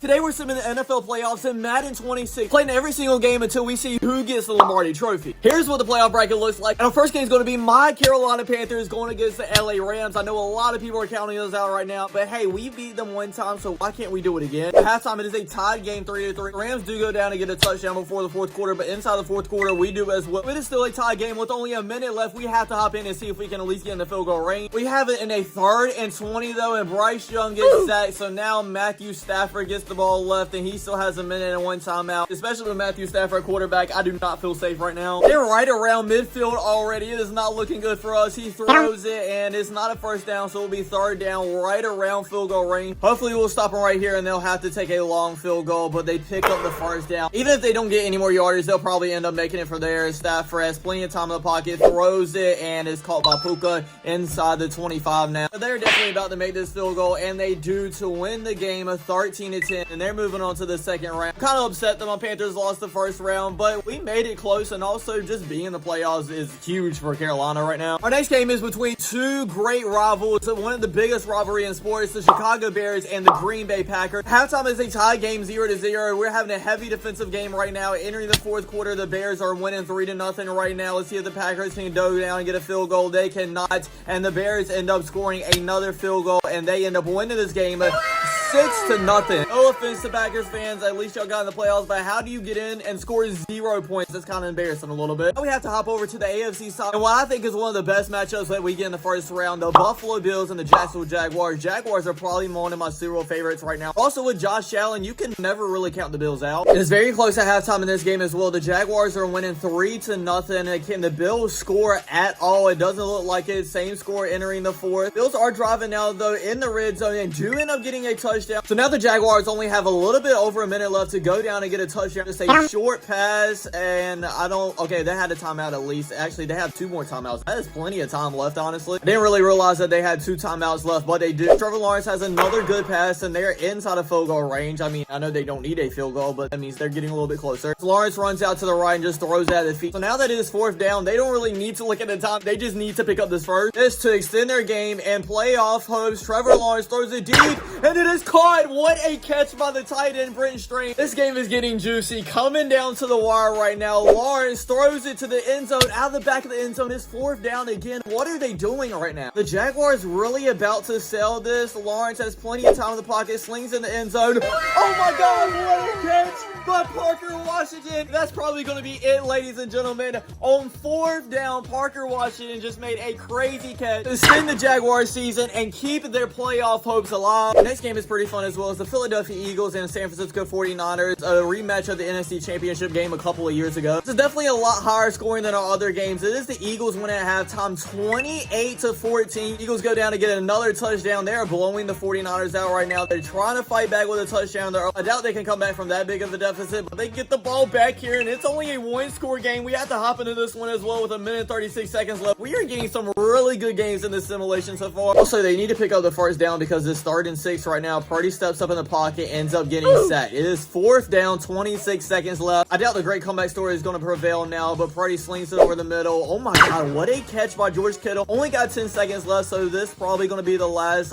Today we're simming the NFL playoffs in Madden 26, playing every single game until we see who gets the Lombardi trophy. Here's what the playoff bracket looks like. And our first game is going to be my Carolina Panthers going against the LA Rams. I know a lot of people are counting those out right now, but hey, we beat them one time, so why can't we do it again? At halftime, it is a tied game, 3-3. Rams do go down and get a touchdown before the fourth quarter, but inside the fourth quarter, we do as well. It is still a tie game with only a minute left. We have to hop in and see if we can at least get in the field goal range. We have it in a 3rd and 20 though, and Bryce Young gets sacked, so now Matthew Stafford gets the ball left, and he still has a minute and 1 timeout. Especially with Matthew Stafford quarterback, I do not feel safe right now. They're right around midfield already. It is not looking good for us. He throws it, and it's not a first down, so it'll be 3rd down right around field goal range. Hopefully, we'll stop them right here, and they'll have to take a long field goal, but they pick up the 1st down. Even if they don't get any more yardage, they'll probably end up making it for there. Stafford has plenty of time in the pocket, throws it, and is caught by Puka inside the 25 now. They're definitely about to make this field goal, and they do to win the game of 13-10, and they're moving on to the second round. Kind of upset that my Panthers lost the first round, but we made it close, and also just being in the playoffs is huge for Carolina right now. Our next game is between two great rivals, one of the biggest rivalry in sports, the Chicago Bears and the Green Bay Packers. Halftime is a tie game, 0-0. We're having a heavy defensive game right now. Entering the fourth quarter, the Bears are winning 3-0 right now. Let's see if the Packers can go down and get a field goal. They cannot, and the Bears end up scoring another field goal, and they end up winning this game 6-0. No offense to Packers fans, at least y'all got in the playoffs, but how do you get in and score 0 points? That's kind of embarrassing a little bit. Now we have to hop over to the AFC side, and what I think is one of the best matchups that we get in the first round, the Buffalo Bills and the Jacksonville Jaguars. Jaguars are probably one of my Super Bowl favorites right now. Also with Josh Allen, you can never really count the Bills out. It is very close at halftime in this game as well. The Jaguars are winning 3-0. Can the Bills score at all? It doesn't look like it. Same score entering the fourth. Bills are driving now though in the red zone and do end up getting a touchdown. So now the Jaguars only have a little bit over a minute left to go down and get a touchdown. Just a short pass, and okay, they had a timeout at least. Actually, they have 2 more timeouts. That is plenty of time left, honestly. I didn't really realize that they had 2 timeouts left, but they do. Trevor Lawrence has another good pass, and they're inside of field goal range. I mean, I know they don't need a field goal, but that means they're getting a little bit closer. Lawrence runs out to the right and just throws it at his feet. So now that it is 4th down, they don't really need to look at the time. They just need to pick up this first. This to extend their game and playoff hopes. Trevor Lawrence throws it deep, and it is caught. What a catch by the tight end, Brenton Strange. This game is getting juicy. Coming down to the wire right now. Lawrence throws it to the end zone. Out of the back of the end zone. It's 4th down again. What are they doing right now? The Jaguars really about to sell this. Lawrence has plenty of time in the pocket. Slings in the end zone. Oh my God, what a catch by Parker Washington. That's probably going to be it, ladies and gentlemen. On 4th down, Parker Washington just made a crazy catch to send the Jaguars season and keep their playoff hopes alive. The next game is pretty fun as well. It's the Philadelphia Eagles and San Francisco 49ers, a rematch of the NFC Championship game a couple of years ago. This is definitely a lot higher scoring than our other games. It is the Eagles winning at halftime 28-14. Eagles go down to get another touchdown. They are blowing the 49ers out right now. They're trying to fight back with a touchdown. I doubt they can come back from that big of a deficit, but they get the ball back here, and it's only a 1-score game. We have to hop into this one as well with a minute 36 seconds left. We are getting some really good games in this simulation so far. Also, they need to pick up the 1st down because it's 3rd and 6 right now. Purdy steps up in the pocket, ends up getting sacked. It is 4th down, 26 seconds left. I doubt the great comeback story is going to prevail now, but Purdy slings it over the middle. Oh my God, what a catch by George Kittle. Only got 10 seconds left, so this is probably going to be the last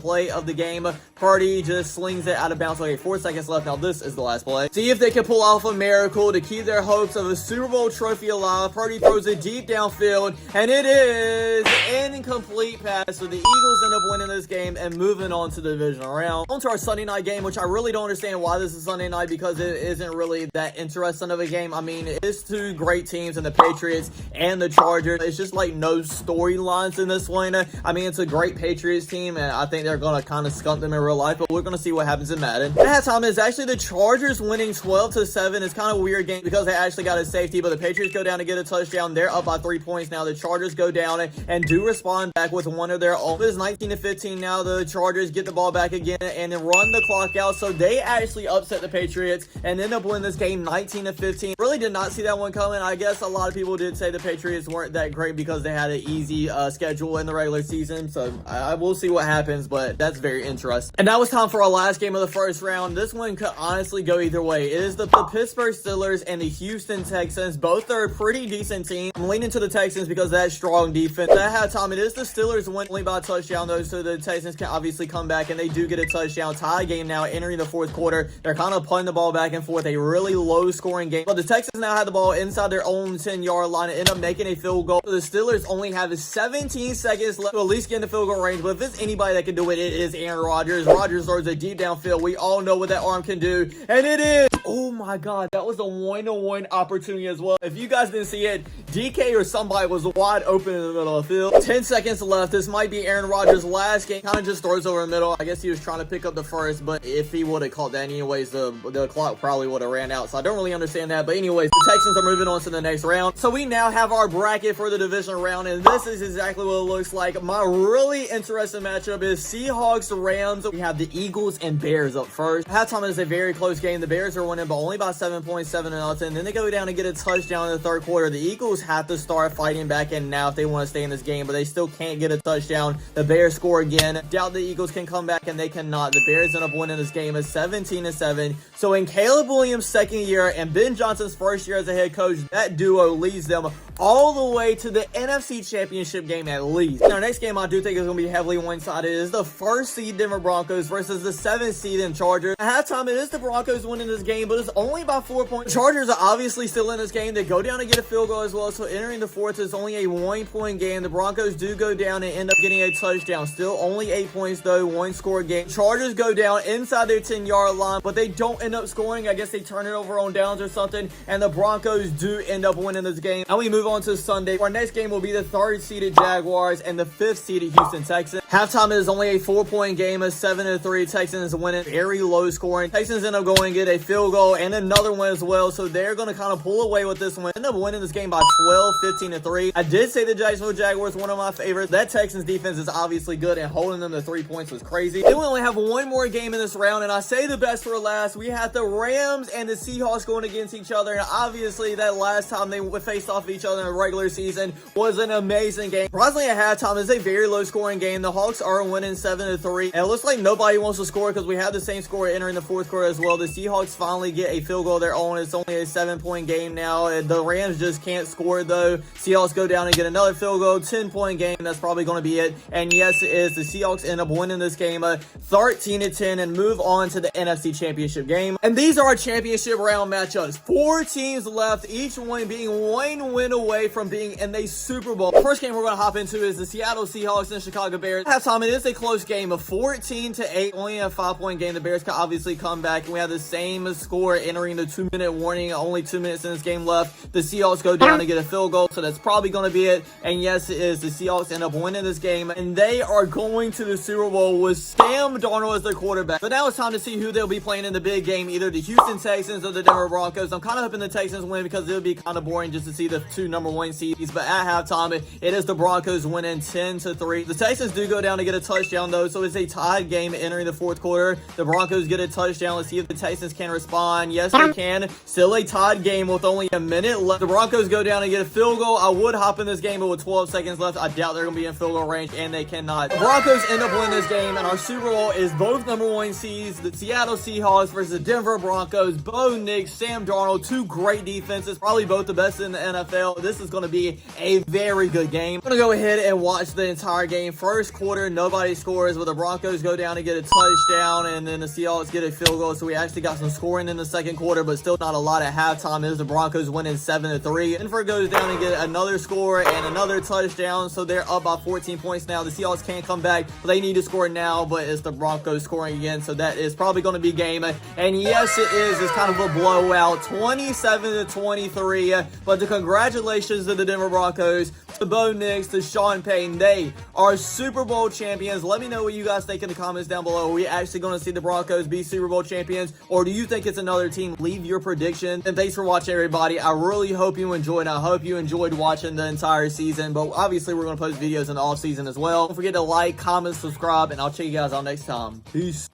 play of the game. Purdy just slings it out of bounds. Okay, 4 seconds left. Now this is the last play. See if they can pull off a miracle to keep their hopes of a Super Bowl trophy alive. Purdy throws it deep downfield, and it is an incomplete pass. So the Eagles end up winning this game and moving on to the divisional round. On to our Sunday night game, which I really don't understand why this is Sunday night because it isn't really that interesting of a game. I mean, it's 2 great teams in the Patriots and the Chargers. It's just like no storylines in this one. I mean, it's a great Patriots team, and I think they're going to kind of skunk them in real life, but we're going to see what happens in Madden. At halftime, it's actually the Chargers winning 12-7. It's kind of a weird game because they actually got a safety, but the Patriots go down to get a touchdown. They're up by 3 points now. The Chargers go down and do respond back with one of their own. It's 19-15 now. The Chargers get the ball back again and then run the clock out, so they actually upset the Patriots and end up winning this game 19-15. Really did not see that one coming. I guess a lot of people did say the Patriots weren't that great because they had an easy schedule in the regular season, so I will see what happens, but that's very interesting. And that was time for our last game of the first round. This one could honestly go either way. It is the Pittsburgh Steelers and the Houston Texans. Both are a pretty decent team. I'm leaning to the Texans because of that strong defense. At halftime, it is the Steelers winning only by a touchdown though, so the Texans can obviously come back and they do get a a touchdown. Tie game now entering the fourth quarter. They're kind of punting the ball back and forth. A really low scoring game. But the Texans now have the ball inside their own 10-yard line and end up making a field goal. So the Steelers only have 17 seconds left to at least get in the field goal range. But if it's anybody that can do it, it is Aaron Rodgers. Rodgers throws a deep downfield. We all know what that arm can do. And it is. Oh my God. That was a 1-on-1 opportunity as well. If you guys didn't see it, DK or somebody was wide open in the middle of the field. 10 seconds left. This might be Aaron Rodgers' last game. Kind of just throws over the middle. I guess he was trying to pick up the first, but if he would have caught that anyways, the clock probably would have ran out. So I don't really understand that. But anyways, the Texans are moving on to the next round. So we now have our bracket for the division round, and this is exactly what it looks like. My really interesting matchup is Seahawks-Rams. We have the Eagles and Bears up first. Halftime is a very close game. The Bears are winning, but only by 7.7-0. Then they go down and get a touchdown in the third quarter. The Eagles have to start fighting back in now if they want to stay in this game, but they still can't get a touchdown. The Bears score again. Doubt the Eagles can come back, and they cannot. The Bears end up winning this game at 17-7. So in Caleb Williams' second year and Ben Johnson's first year as a head coach, that duo leads them all the way to the NFC Championship game at least. Our next game I do think is going to be heavily one-sided. It is the first seed Denver Broncos versus the 7th seed in Chargers. At halftime, it is the Broncos winning this game, but it's only by 4 points. The Chargers are obviously still in this game. They go down and get a field goal as well, so entering the fourth is only a 1-point game. The Broncos do go down and end up getting a touchdown. Still only 8 points though, 1-score game. Chargers go down inside their 10-yard line, but they don't end up scoring. I guess they turn it over on downs or something, and the Broncos do end up winning this game. Now we move on to Sunday. Our next game will be the 3rd-seeded Jaguars and the 5th-seeded Houston Texans. Halftime is only a 4-point game, a 7-3. Texans winning, very low scoring. Texans end up going and get a field goal and another one as well, so they're going to kind of pull away with this one. End up winning this game by 12, 15-3. I did say the Jacksonville Jaguars, one of my favorites. That Texans defense is obviously good, and holding them to 3 points was crazy. Then we only have one more game in this round, and I say the best for last. We have the Rams and the Seahawks going against each other, and obviously that last time they faced off each other in the regular season was an amazing game. Surprisingly, at halftime, it's a very low scoring game. The Hawks are winning 7-3, and it looks like nobody wants to score because we have the same score entering the fourth quarter as well. The Seahawks finally get a field goal of their own. It's only a 7-point game now, and the Rams just can't score though. Seahawks go down and get another field goal, 10-point game. That's probably going to be it, and yes, it is. The Seahawks end up winning this game 13-10 and move on to the NFC Championship game. And these are our championship round matchups. 4 teams left, each one being 1 win away from being in the Super Bowl. The first game we're going to hop into is the Seattle Seahawks and Chicago Bears. Halftime, it is a close game of 14-8, only a 5-point game. The Bears can obviously come back, and we have the same score entering the 2-minute warning. Only 2 minutes in this game left. The Seahawks go down and get a field goal, so that's probably going to be it. And yes, it is. The Seahawks end up winning this game, and they are going to the Super Bowl with Sam Darnold as their quarterback. So now it's time to see who they'll be playing in the big game, either the Houston Texans or the Denver Broncos. I'm kind of hoping the Texans win because it would be kind of boring just to see the 2 number 1 seeds. But at halftime, it is the Broncos winning 10-3. The Texans do go down to get a touchdown though, so it's a tied game entering the fourth quarter. The Broncos get a touchdown. Let's see if the Texans can respond. Yes, they can. Still a tied game with only a minute left. The Broncos go down and get a field goal. I would hop in this game, but with 12 seconds left, I doubt they're going to be in field goal range, and they cannot. The Broncos end up winning this game, and our Super Bowl is both number 1 seeds, the Seattle Seahawks versus the Denver Broncos. Bo Nix, Sam Darnold, 2 great defenses, probably both the best in the NFL. This is going to be a very good game. I'm going to go ahead and watch the entire game. First quarter, nobody scores, but the Broncos go down and get a touchdown, and then the Seahawks get a field goal. So we actually got some scoring in the second quarter, but still not a lot at halftime. It is the Broncos winning 7-3. Denver goes down and get another score and another touchdown, so they're up by 14 points now. The Seahawks can't come back, but they need to score now, but it's the Broncos scoring again, so that is probably going to be game. And yes, it is. It's kind of a blowout, 27-23. But the congratulations to the Denver Broncos, to Bo Nix, to Sean Payton. They are Super Bowl champions. Let me know what you guys think in the comments down below. Are we actually going to see the Broncos be Super Bowl champions, or do you think it's another team? Leave your prediction. And thanks for watching, everybody. I really hope you enjoyed. I hope you enjoyed watching the entire season, but obviously we're going to post videos in the off season as well. Don't forget to like, comment, subscribe, and I'll check you guys out next time. Peace.